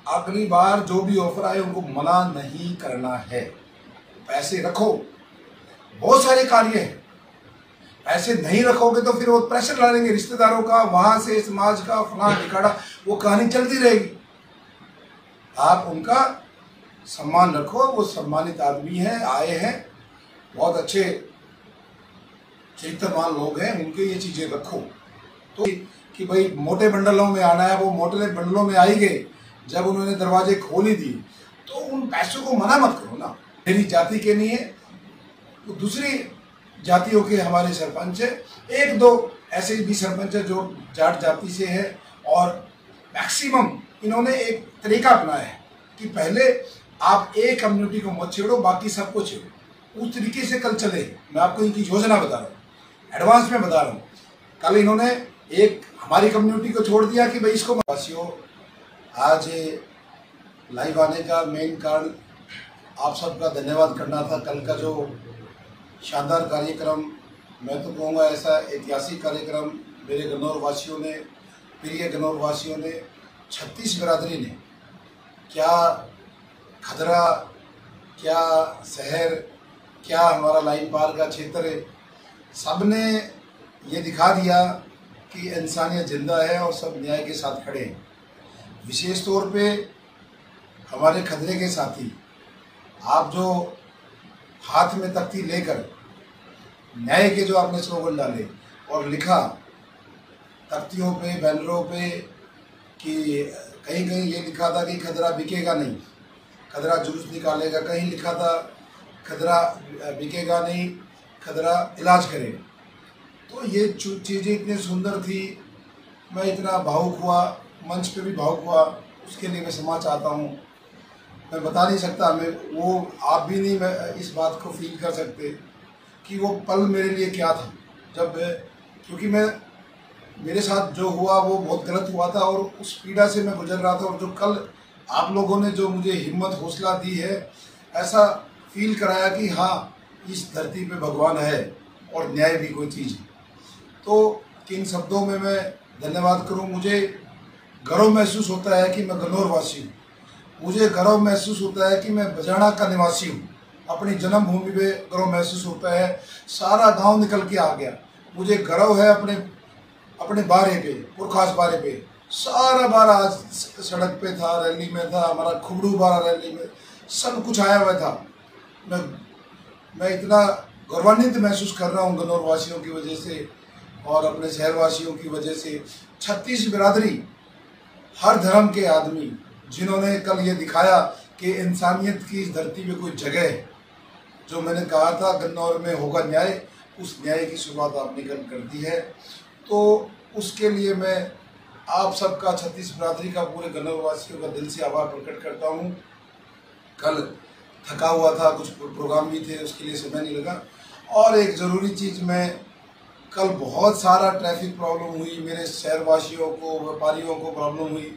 अगली बार जो भी ऑफर आए उनको मना नहीं करना है। पैसे रखो, बहुत सारे कार्य हैं। पैसे नहीं रखोगे तो फिर वो प्रेशर डालेंगे रिश्तेदारों का, वहां से समाज का, फलां ढिकाड़ा, वो कहानी चलती रहेगी। आप उनका सम्मान रखो, वो सम्मानित आदमी हैं, आए हैं, बहुत अच्छे चरित्रवान लोग हैं, उनके ये चीजें रखो। तो कि भाई मोटे बंडलों में आना है, वो मोटे बंडलों में आई गए। जब उन्होंने दरवाजे खोल ही दिए तो उन पैसों को मना मत करो ना। मेरी जाति के नहीं है, तो दूसरी जातियों के हमारे सरपंच है, एक दो ऐसे भी सरपंच है जो जाट जाति से है। और मैक्सिमम इन्होंने एक तरीका अपनाया है कि पहले आप एक कम्युनिटी को मत छेड़ो, बाकी सबको छेड़ो। उस तरीके से कल चले। मैं आपको इनकी योजना बता रहा हूँ, एडवांस में बता रहा हूँ। कल इन्होंने एक हमारी कम्युनिटी को छोड़ दिया कि भाई इसको वासियों। आज लाइव आने का मेन कारण आप सबका धन्यवाद करना था। कल का जो शानदार कार्यक्रम, मैं तो कहूँगा ऐसा ऐतिहासिक कार्यक्रम मेरे गन्नौर वासियों ने, प्रिय गन्नौर वासियों ने, 36 बिरादरी ने, क्या खदरा, क्या शहर, क्या हमारा लाइन पार का क्षेत्र है, सब ने ये दिखा दिया कि इंसानियत जिंदा है और सब न्याय के साथ खड़े हैं। विशेष तौर पे हमारे खदरे के साथी, आप जो हाथ में तख्ती लेकर न्याय के जो आपने स्लोगन डाले और लिखा तख्तियों पे, बैनरों पे कि कहीं कहीं ये लिखा था कि खदरा बिकेगा नहीं, खदरा जुलूस निकालेगा, कहीं लिखा था खदरा बिकेगा नहीं, खदरा इलाज करेगा। तो ये चीज़ें इतनी सुंदर थी, मैं इतना भावुक हुआ, मंच पे भी भावुक हुआ, उसके लिए मैं क्षमा चाहता हूँ। मैं बता नहीं सकता, मैं वो आप भी नहीं मैं इस बात को फील कर सकते कि वो पल मेरे लिए क्या था। जब क्योंकि मेरे साथ जो हुआ वो बहुत गलत हुआ था और उस पीड़ा से मैं गुजर रहा था। और जो कल आप लोगों ने जो मुझे हिम्मत हौसला दी है, ऐसा फील कराया कि हाँ इस धरती पे भगवान है और न्याय भी कोई चीज़ है। तो किन शब्दों में मैं धन्यवाद करूं। मुझे गर्व महसूस होता है कि मैं गन्नौर वासी हूँ, मुझे गर्व महसूस होता है कि मैं बजाना का निवासी हूँ, अपनी जन्मभूमि पे गर्व महसूस होता है। सारा गांव निकल के आ गया, मुझे गर्व है अपने बारे पे, पुरखास बारे पे। सारा बारा आज सड़क पे था, रैली में था, हमारा खुबड़ू बारा रैली में, सब कुछ आया हुआ था। मैं इतना गौरवान्वित महसूस कर रहा हूँ गन्नौर वासियों की वजह से और अपने शहरवासियों की वजह से। 36 बिरादरी, हर धर्म के आदमी, जिन्होंने कल ये दिखाया कि इंसानियत की इस धरती में कोई जगह है। जो मैंने कहा था गन्नौर में होगा न्याय, उस न्याय की शुरुआत आपने कल कर दी है। तो उसके लिए मैं आप सबका, 36 बिरादरी का, पूरे गन्नौर वासियों का दिल से आभार प्रकट करता हूँ। कल थका हुआ था, कुछ प्रोग्राम भी थे, उसके लिए समय नहीं लगा। और एक ज़रूरी चीज़, मैं कल बहुत सारा ट्रैफिक प्रॉब्लम हुई, मेरे शहरवासियों को, व्यापारियों को प्रॉब्लम हुई,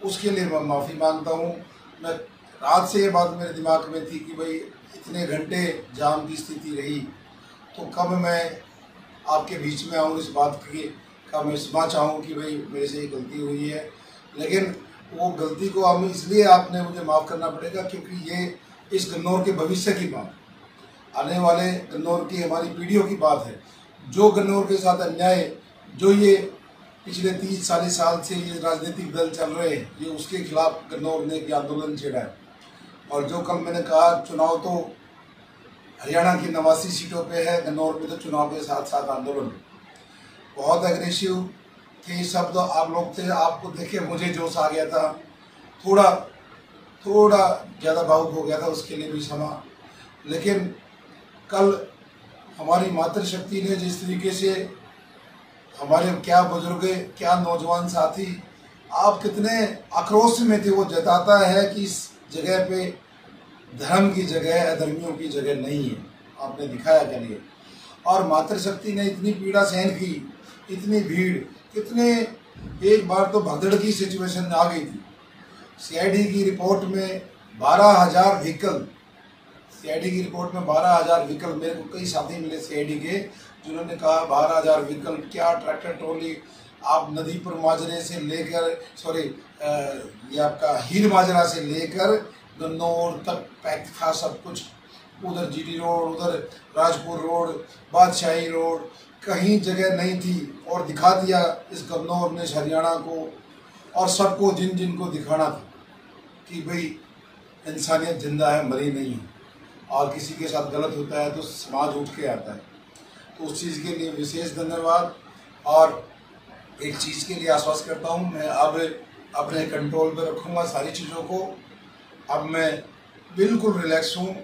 उसके लिए मैं माफ़ी मांगता हूँ। मैं रात से ये बात मेरे दिमाग में थी कि भाई इतने घंटे जाम की स्थिति रही, तो कब मैं आपके बीच में आऊँ इस बात का मैं क्षमा चाहूँ कि भाई मेरे से ये गलती हुई है। लेकिन वो गलती को हम इसलिए आपने मुझे माफ़ करना पड़ेगा क्योंकि ये इस गन्नौर के भविष्य की बात, आने वाले गन्नौर की हमारी पीढ़ियों की बात है। जो गन्नौर के साथ अन्याय, जो ये पिछले 30-40 साल से ये राजनीतिक दल चल रहे हैं, ये उसके खिलाफ गन्नौर ने एक आंदोलन छेड़ा है। और जो कल मैंने कहा, चुनाव तो हरियाणा की 89 सीटों पे है, गन्नौर में तो चुनाव के साथ साथ आंदोलन। बहुत एग्रेसिव थे शब्द आप लोग थे, आपको देखे मुझे जोश आ गया था, थोड़ा ज़्यादा भावुक हो गया था, उसके लिए भी क्षमा। लेकिन कल हमारी मातृशक्ति ने जिस तरीके से, हमारे क्या बुजुर्ग, क्या नौजवान साथी, आप कितने आक्रोश में थे, वो जताता है कि इस जगह पे धर्म की जगह, अधर्मियों की जगह नहीं है। आपने दिखाया करिए। और मातृशक्ति ने इतनी पीड़ा सहन की, इतनी भीड़, कितने, एक बार तो भगदड़ की सिचुएशन आ गई थी। सीआईडी की रिपोर्ट में 12,000 व्हीकल, सीआईडी की रिपोर्ट में 12,000 व्हीकल, मेरे को कई साथी मिले सीआईडी के जिन्होंने कहा 12,000 व्हीकल, क्या ट्रैक्टर ट्रॉली, आप नदी पर माजरे से लेकर ये आपका हीर माजरा से लेकर गन्नौर तक पैक था सब कुछ। उधर जीटी रोड, उधर राजपुर रोड, बादशाही रोड, कहीं जगह नहीं थी और दिखा दिया इस गन्नौर ने हरियाणा को और सबको जिन जिनको दिखाना था कि भाई इंसानियत जिंदा है, मरी नहीं है। और किसी के साथ गलत होता है तो समाज उठ के आता है। तो उस चीज़ के लिए विशेष धन्यवाद। और एक चीज़ के लिए आश्वस्त करता हूँ, मैं अब अपने कंट्रोल पे रखूँगा सारी चीज़ों को। अब मैं बिल्कुल रिलैक्स हूँ,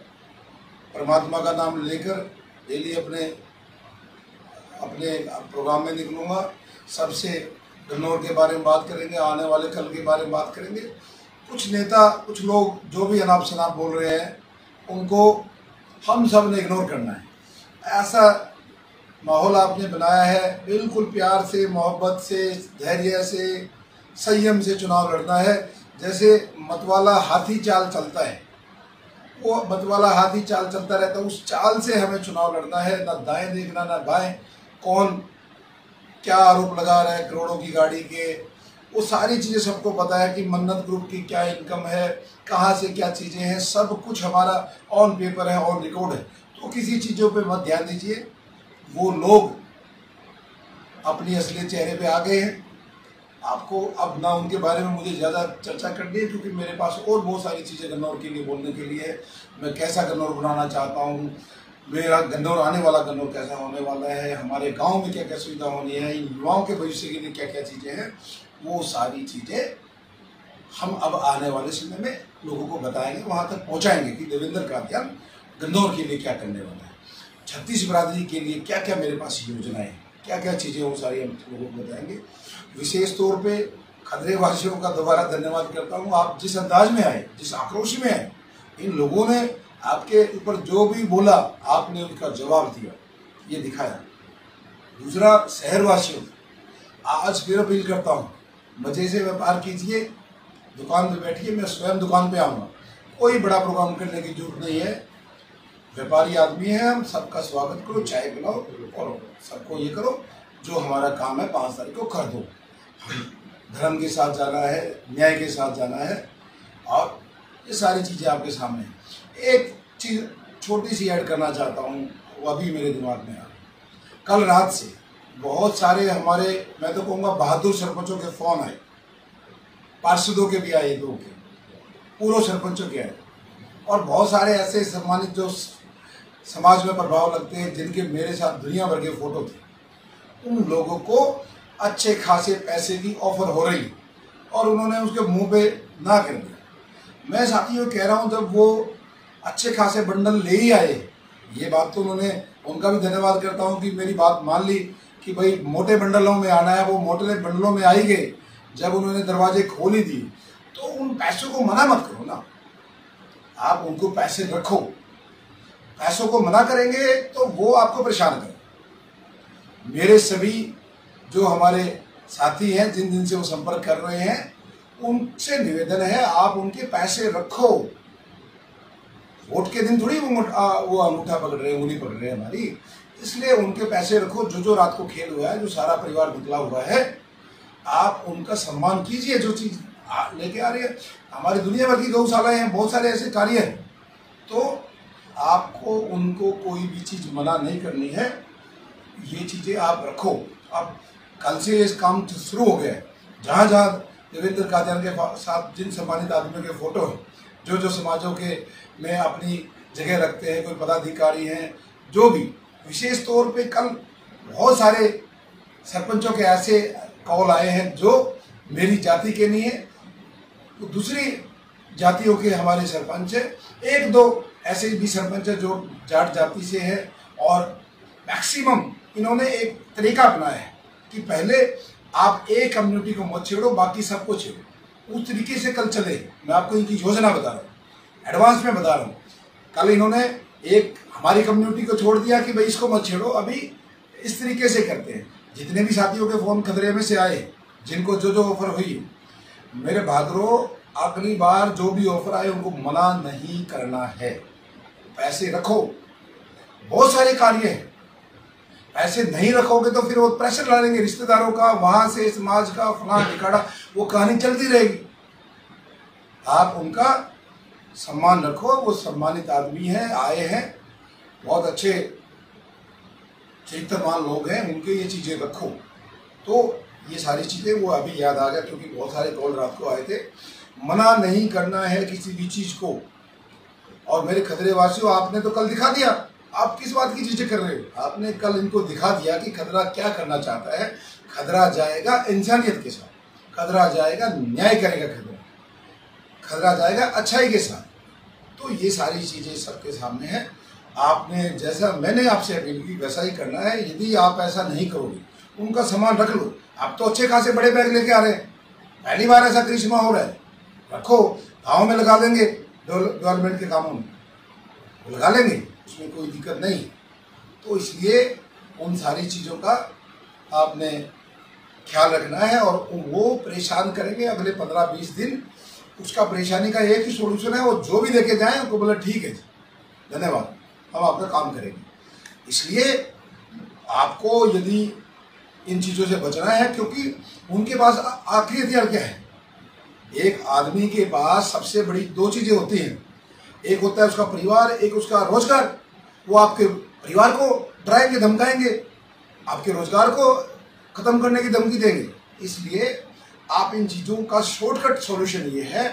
परमात्मा का नाम लेकर डेली अपने प्रोग्राम में निकलूँगा। सबसे गन्नौर के बारे में बात करेंगे, आने वाले कल के बारे में बात करेंगे। कुछ नेता, कुछ लोग जो भी अनाप शनाप बोल रहे हैं उनको हम सब ने इग्नोर करना है। ऐसा माहौल आपने बनाया है, बिल्कुल प्यार से, मोहब्बत से, धैर्य से, संयम से चुनाव लड़ना है। जैसे मतवाला हाथी चाल चलता है, वो मतवाला हाथी चाल चलता रहता है, उस चाल से हमें चुनाव लड़ना है। ना दाएं देखना ना बाएं, कौन क्या आरोप लगा रहा है करोड़ों की गाड़ी के, वो सारी चीज़ें सबको पता है कि मन्नत ग्रुप की क्या इनकम है, कहाँ से क्या चीज़ें हैं, सब कुछ हमारा ऑन पेपर है, ऑन रिकॉर्ड है। तो किसी चीज़ों पे मत ध्यान दीजिए। वो लोग अपनी असली चेहरे पे आ गए हैं। आपको अब ना उनके बारे में मुझे ज़्यादा चर्चा करनी है, क्योंकि मेरे पास और बहुत सारी चीज़ें गन्नौर के लिए बोलने के लिए है। मैं कैसा गन्नौर बनाना चाहता हूँ, मेरा गन्नौर, आने वाला गन्नौर कैसा होने वाला है, हमारे गांव में क्या क्या सुविधा होनी है, युवाओं के भविष्य के लिए क्या क्या चीज़ें हैं, वो सारी चीज़ें हम अब आने वाले समय में लोगों को बताएंगे, वहाँ तक पहुँचाएंगे कि देवेंद्र कादियान गन्नौर के लिए क्या करने वाला है, छत्तीस बिरादरी के लिए क्या क्या मेरे पास योजनाएं, क्या क्या चीज़ें, वो सारी हम लोगों को बताएंगे। विशेष तौर पे खदरे वासियों का दोबारा धन्यवाद करता हूँ। आप जिस अंदाज में आए, जिस आक्रोश में आए, इन लोगों ने आपके ऊपर जो भी बोला आपने उनका जवाब दिया, ये दिखाया। दूसरा, शहरवासियों, आज फिर अपील करता हूँ, मजे से व्यापार कीजिए, दुकान पे बैठिए, मैं स्वयं दुकान पे आऊँगा, कोई बड़ा प्रोग्राम करने की जरूरत नहीं है। व्यापारी आदमी है हम, सबका स्वागत करो, चाय पिलाओ और सबको ये करो, जो हमारा काम है 5 तारीख को कर दो। धर्म के साथ जाना है, न्याय के साथ जाना है, और ये सारी चीज़ें आपके सामने हैं। एक चीज़ छोटी सी ऐड करना चाहता हूँ, वो अभी मेरे दिमाग में आ, कल रात से बहुत सारे हमारे, मैं तो कहूँगा बहादुर सरपंचों के फ़ोन आए, पार्षदों के भी आए, 2 के, पूर्व सरपंचों के आए, और बहुत सारे ऐसे सम्मानित जो समाज में प्रभाव लगते हैं, जिनके मेरे साथ दुनिया भर के फ़ोटो थे, उन लोगों को अच्छे खासे पैसे की ऑफर हो रही और उन्होंने उसके मुंह पे ना कर दिया। मैं साथियों कह रहा हूँ, जब वो अच्छे खासे बंडल ले ही आए, ये बात तो उन्होंने, उनका भी धन्यवाद करता हूँ कि मेरी बात मान ली कि भाई मोटे बंडलों में आना है, वो मोटे बंडलों में आई गए। जब उन्होंने दरवाजे खोल ही दिए तो उन पैसों को मना मत करो ना, आप उनको पैसे रखो। पैसों को मना करेंगे तो वो आपको परेशान करें। मेरे सभी जो हमारे साथी हैं, जिन जिन से वो संपर्क कर रहे हैं, उनसे निवेदन है, आप उनके पैसे रखो। वोट के दिन थोड़ी वो अंगूठा पकड़ रहे हैं, उंगली पकड़ रहे हैं हमारी, इसलिए उनके पैसे रखो। जो रात को खेल हुआ है, जो सारा परिवार निकला हुआ है, आप उनका सम्मान कीजिए। जो चीज़ लेके आ रही है, हमारी दुनिया भर की गौशालाएं हैं, बहुत सारे ऐसे कार्य हैं, तो आपको उनको कोई भी चीज़ मना नहीं करनी है। ये चीज़ें आप रखो। अब कल से इस काम शुरू हो गया है। जहाँ जहाँ देवेंद्र कादियान के साथ जिन सम्मानित आदमियों के फोटो हैं, जो समाजों के में अपनी जगह रखते हैं, कोई पदाधिकारी हैं, जो भी, विशेष तौर पे कल बहुत सारे सरपंचों के ऐसे कॉल आए हैं जो मेरी जाति के नहीं है, तो दूसरी जातियों के हमारे सरपंच हैं। 1-2 ऐसे भी सरपंच हैं जो जाट जाति से है, और मैक्सिमम इन्होंने एक तरीका अपनाया है कि पहले आप एक कम्युनिटी को मत छेड़ो, बाकी सबको छेड़ो। उस तरीके से कल चले। मैं आपको इनकी योजना बता रहा हूँ, एडवांस में बता रहा हूँ। कल इन्होंने एक हमारी कम्युनिटी को छोड़ दिया कि भाई इसको मत छेड़ो, अभी इस तरीके से करते हैं। जितने भी साथियों के फ़ोन खतरे में से आए, जिनको जो ऑफर हुई, मेरे भादरों, अगली बार जो भी ऑफर आए उनको मना नहीं करना है। पैसे रखो। बहुत सारे कार्य हैं, पैसे नहीं रखोगे तो फिर वो प्रेशर डालेंगे रिश्तेदारों का, वहां से समाज का, फलां ढिकाड़ा, वो कहानी चलती रहेगी। आप उनका सम्मान रखो, वो सम्मानित आदमी हैं, आए हैं, बहुत अच्छे चरित्रवान लोग हैं, उनके ये चीज़ें रखो। तो ये सारी चीज़ें वो अभी याद आ गया, क्योंकि बहुत सारे कॉल रात को आए थे। मना नहीं करना है किसी भी चीज़ को। और मेरे खदरे वासियों, आपने तो कल दिखा दिया, आप किस बात की चीज़ें कर रहे हो? आपने कल इनको दिखा दिया कि खदरा क्या करना चाहता है। खदरा जाएगा इंसानियत के साथ, खदरा जाएगा न्याय करेगा, खदरा जाएगा अच्छाई के साथ। तो ये सारी चीज़ें सबके सामने हैं। आपने जैसा मैंने आपसे अपील की वैसा ही करना है। यदि आप ऐसा नहीं करोगे, उनका सामान रख लो। आप तो अच्छे खासे बड़े बैग लेके आ रहे हैं, पहली बार ऐसा करिश्मा हो रहा है। रखो, गाँव में लगा देंगे, डेवलपमेंट के कामों में लगा लेंगे, उसमें कोई दिक्कत नहीं। तो इसलिए उन सारी चीज़ों का आपने ख्याल रखना है। और वो परेशान करेंगे अगले 15-20 दिन। उसका परेशानी का एक ही सोल्यूशन है, वो जो भी लेके जाएं उनको बोले ठीक है धन्यवाद, हम आपका काम करेंगे। इसलिए आपको यदि इन चीज़ों से बचना है, क्योंकि उनके पास आखिरी हथियार क्या है? एक आदमी के पास सबसे बड़ी 2 चीज़ें होती हैं, एक होता है उसका परिवार, एक उसका रोजगार। वो आपके परिवार को डराएंगे, धमकाएंगे, आपके रोजगार को खत्म करने की धमकी देंगे। इसलिए आप इन चीज़ों का शॉर्टकट सॉल्यूशन ये है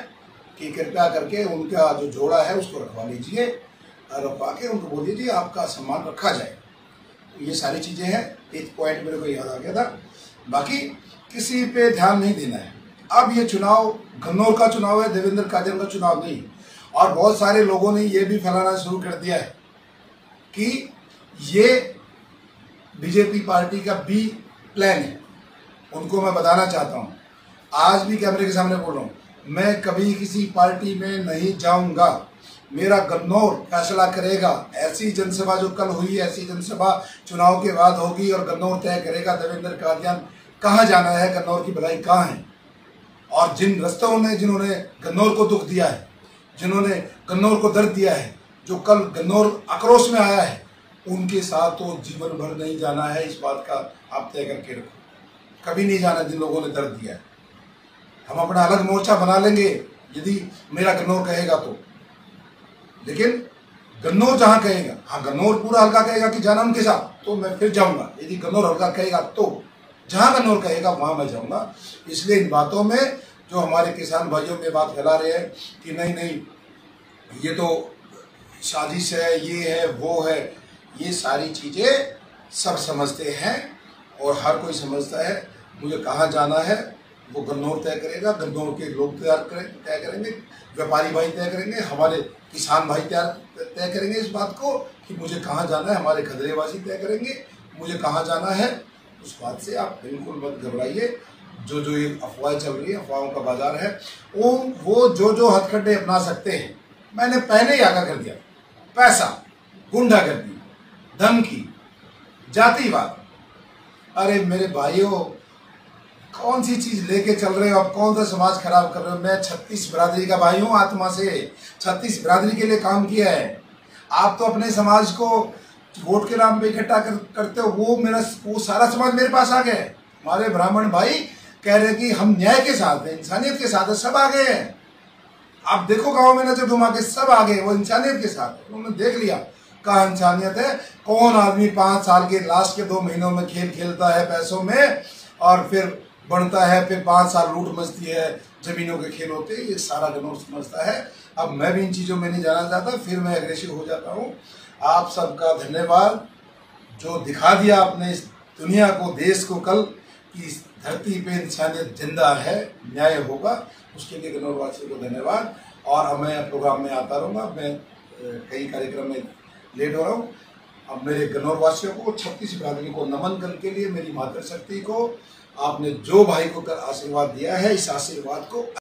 कि कृपया करके उनका जो जोड़ा है उसको रखवा लीजिए, रखवा के उनको बोल दीजिए आपका सम्मान रखा जाए। तो ये सारी चीज़ें हैं। एक पॉइंट मेरे को याद आ गया था, बाकी किसी पे ध्यान नहीं देना है। अब ये चुनाव गन्नौर का चुनाव है, देवेंद्र कादियान का चुनाव नहीं। और बहुत सारे लोगों ने ये भी फैलाना शुरू कर दिया है कि ये बीजेपी पार्टी का बी प्लान है। उनको मैं बताना चाहता हूँ, आज भी कैमरे के सामने बोल रहा हूँ, मैं कभी किसी पार्टी में नहीं जाऊंगा। मेरा गन्नौर फैसला करेगा। ऐसी जनसभा जो कल हुई, ऐसी जनसभा चुनाव के बाद होगी और गन्नौर तय करेगा देवेंद्र कादियान कहाँ जाना है, गन्नौर की भलाई कहाँ है। और जिन रस्तों ने जिन्होंने गन्नौर को दुख दिया है, जिन्होंने गन्नौर को दर्द दिया है, जो कल गन्नौर आक्रोश में आया है, उनके साथ तो जीवन भर नहीं जाना है। इस बात का आप तय करके रखो, कभी नहीं जाना जिन लोगों ने दर्द दिया है। हम अपना अलग मोर्चा बना लेंगे यदि मेरा गन्नौर कहेगा तो, लेकिन गन्नौर जहां कहेगा, हाँ गन्नौर पूरा हल्का कहेगा कि जाना उनके साथ तो मैं फिर जाऊंगा। यदि गन्नौर हल्का कहेगा तो जहां गन्नौर कहेगा वहां मैं जाऊंगा। इसलिए इन बातों में जो हमारे किसान भाइयों में बात फैला रहे हैं कि नहीं नहीं ये तो साजिश है, ये है, वो है, ये सारी चीजें सब समझते हैं और हर कोई समझता है। मुझे कहाँ जाना है वो गन्नौर तय करेगा, गन्नौर के लोग तय करेंगे, व्यापारी भाई तय करेंगे, हमारे किसान भाई तय करेंगे इस बात को कि मुझे कहाँ जाना है, हमारे खदरेवासी तय करेंगे मुझे कहाँ जाना है। उस बात से आप बिल्कुल मत घबराइए। जो जो ये अफवाहें चल रही है, अफवाहों का बाजार है, वो जो जो हथकंडे अपना सकते हैं मैंने पहले ही आगाह कर दिया। पैसा, गुंडागर्दी, धमकी, जातिवाद, अरे मेरे भाइयों कौन सी चीज लेके चल रहे हो आप? कौन सा समाज खराब कर रहे हो? मैं 36 बिरादरी का भाई हूँ, आत्मा से 36 बिरादरी के लिए काम किया है। आप तो अपने समाज को वोट के नाम पे इकट्ठा करते हो, वो सारा समाज मेरे पास आ गया है। हमारे ब्राह्मण भाई कह रहे हैं कि हम न्याय के साथ हैं, इंसानियत के साथ है, सब आ गए हैं। आप देखो गाँव में नजर घुमा के सब आ गए, वो इंसानियत के साथ। उन्होंने देख लिया कहाँ इंसानियत है। कौन आदमी 5 साल के लास्ट के 2 महीनों में खेल खेलता है पैसों में और फिर बढ़ता है, फिर 5 साल लूट मचती है, जमीनों के खेल होते हैं, ये सारा गन्नौर समझता है। अब मैं भी इन चीज़ों में नहीं जाना चाहता, फिर मैं एग्रेसिव हो जाता हूँ। आप सबका धन्यवाद जो दिखा दिया आपने इस दुनिया को, देश को कल कि इस धरती पे इंसानियत जिंदा है, न्याय होगा, उसके लिए गन्नौर वासियों को धन्यवाद। और मैं प्रोग्राम में आता रहूँगा, मैं कई कार्यक्रम में लेट हो रहा हूँ। अब मेरे गन्नौर वासियों को, 36 बिरादरी को नमन करके लिए, मेरी मातृशक्ति को, आपने जो भाई को कर आशीर्वाद दिया है, इस आशीर्वाद को